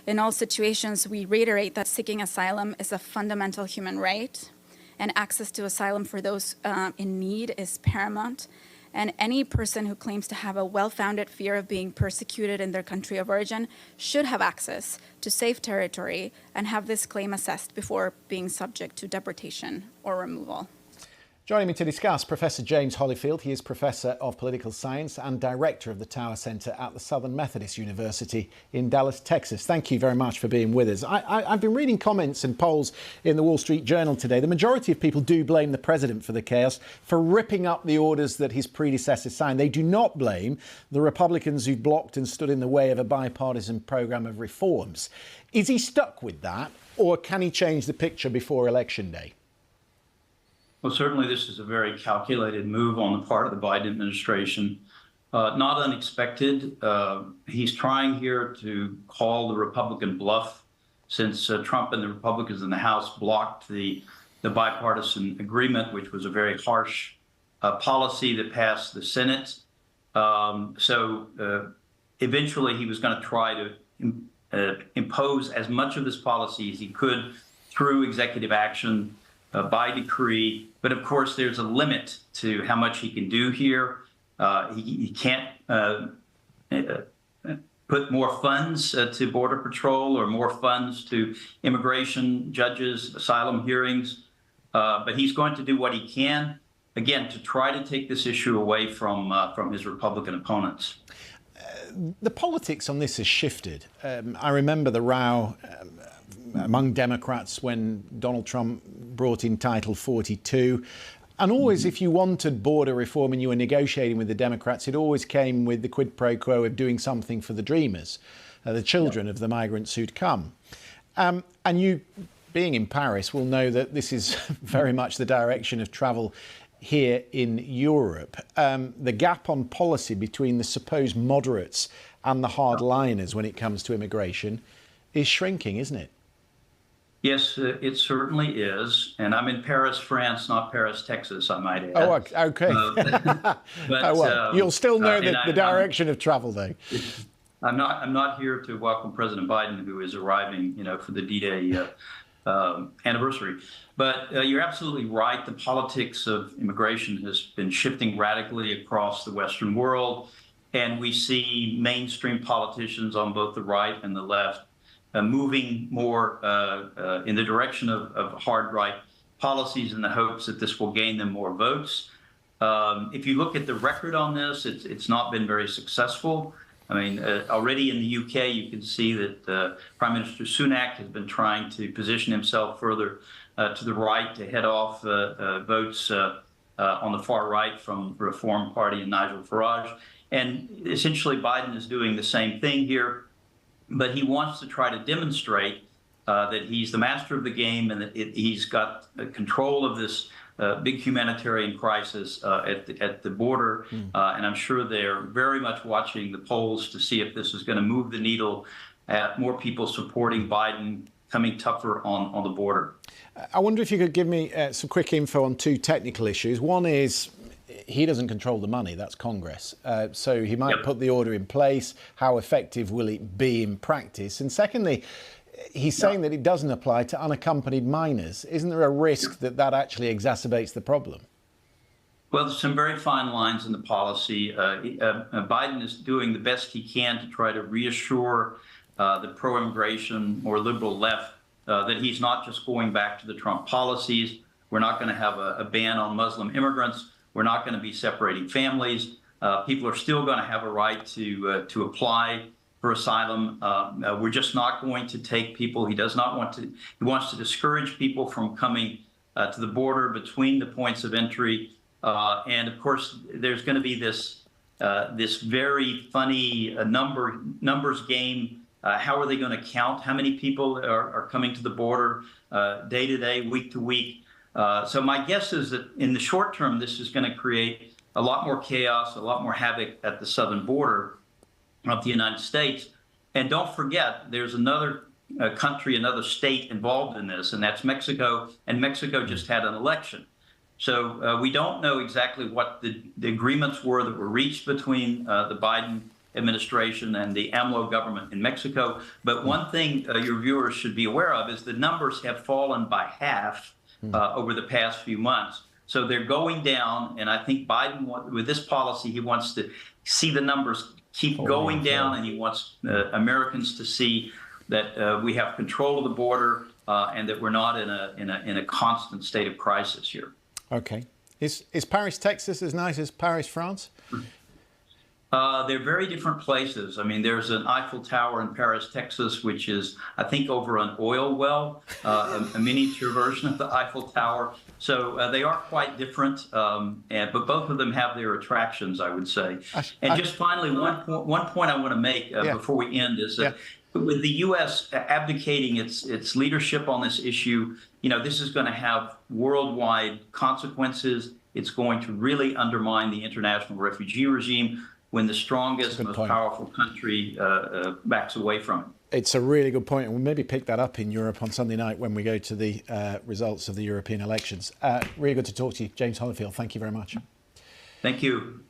In all situations, we reiterate that seeking asylum is a fundamental human right, and access to asylum for those in need is paramount. And any person who claims to have a well-founded fear of being persecuted in their country of origin should have access to safe territory and have this claim assessed before being subject to deportation or removal. Joining me to discuss, Professor James Holyfield. He is Professor of Political Science and Director of the Tower Center at the Southern Methodist University in Dallas, Texas. Thank you very much for being with us. I've been reading comments and polls in the Wall Street Journal today. The majority of people do blame the president for the chaos, for ripping up the orders that his predecessors signed. They do not blame the Republicans who blocked and stood in the way of a bipartisan program of reforms. Is he stuck with that, or can he change the picture before Election Day? Well, certainly this is a very calculated move on the part of the Biden administration. Not unexpected. He's trying here to call the Republican bluff since Trump and the Republicans in the House blocked the bipartisan agreement, which was a very harsh policy that passed the Senate. So eventually he was going to try to impose as much of this policy as he could through executive action, by decree. But of course, there's a limit to how much he can do here. He can't put more funds to Border Patrol or more funds to immigration judges, asylum hearings. But he's going to do what he can, again, to try to take this issue away from his Republican opponents. The politics on this has shifted. I remember the row among Democrats when Donald Trump brought in Title 42. And always, if you wanted border reform and you were negotiating with the Democrats, it always came with the quid pro quo of doing something for the dreamers, the children of the migrants who'd come. And you, being in Paris, will know that this is very much the direction of travel here in Europe. The gap on policy between the supposed moderates and the hardliners when it comes to immigration is shrinking, isn't it? Yes, it certainly is. And I'm in Paris, France, not Paris, Texas, I might add. Oh, okay. You'll still know the direction of travel, though. I'm not here to welcome President Biden, who is arriving, for the D-Day anniversary. But you're absolutely right. The politics of immigration has been shifting radically across the Western world. And we see mainstream politicians on both the right and the left moving more in the direction of hard right policies in the hopes that this will gain them more votes. If you look at the record on this, it's not been very successful. I mean, already in the UK, you can see that Prime Minister Sunak has been trying to position himself further to the right to head off votes on the far right from the Reform Party and Nigel Farage. And essentially, Biden is doing the same thing here. But he wants to try to demonstrate that he's the master of the game and that he's got control of this big humanitarian crisis at the border. And I'm sure they're very much watching the polls to see if this is going to move the needle at more people supporting Biden, coming tougher on the border. I wonder if you could give me some quick info on two technical issues. One is, he doesn't control the money, that's Congress. So he might put the order in place. How effective will it be in practice? And secondly, he's saying that it doesn't apply to unaccompanied minors. Isn't there a risk that that actually exacerbates the problem? Well, there's some very fine lines in the policy. Biden is doing the best he can to try to reassure the pro-immigration, more liberal left that he's not just going back to the Trump policies. We're not going to have a ban on Muslim immigrants. We're not going to be separating families. People are still going to have a right to apply for asylum. We're just not going to take people. He does not want to. He wants to discourage people from coming to the border between the points of entry. And of course, there's going to be this very funny numbers game. How are they going to count how many people are coming to the border day to day, week to week? So my guess is that in the short term, this is going to create a lot more chaos, a lot more havoc at the southern border of the United States. And don't forget, there's another country, another state involved in this, and that's Mexico. And Mexico just had an election. So we don't know exactly what the agreements were that were reached between the Biden administration and the AMLO government in Mexico. But one thing your viewers should be aware of is the numbers have fallen by half over the past few months. So they're going down, and I think Biden, with this policy, he wants to see the numbers keep going down, and he wants Americans to see that we have control of the border and that we're not in a constant state of crisis here. Okay. Is Paris, Texas as nice as Paris, France? They're very different places. I mean, there's an Eiffel Tower in Paris, Texas, which is, I think, over an oil well, a miniature version of the Eiffel Tower. So they are quite different, but both of them have their attractions, I would say. And just finally, one point I want to make before we end is that with the U.S. abdicating its leadership on this issue, this is going to have worldwide consequences. It's going to really undermine the international refugee regime when the strongest, most powerful country backs away from it. It's a really good point, and we'll maybe pick that up in Europe on Sunday night when we go to the results of the European elections. Really good to talk to you, James Hollifield. Thank you very much. Thank you.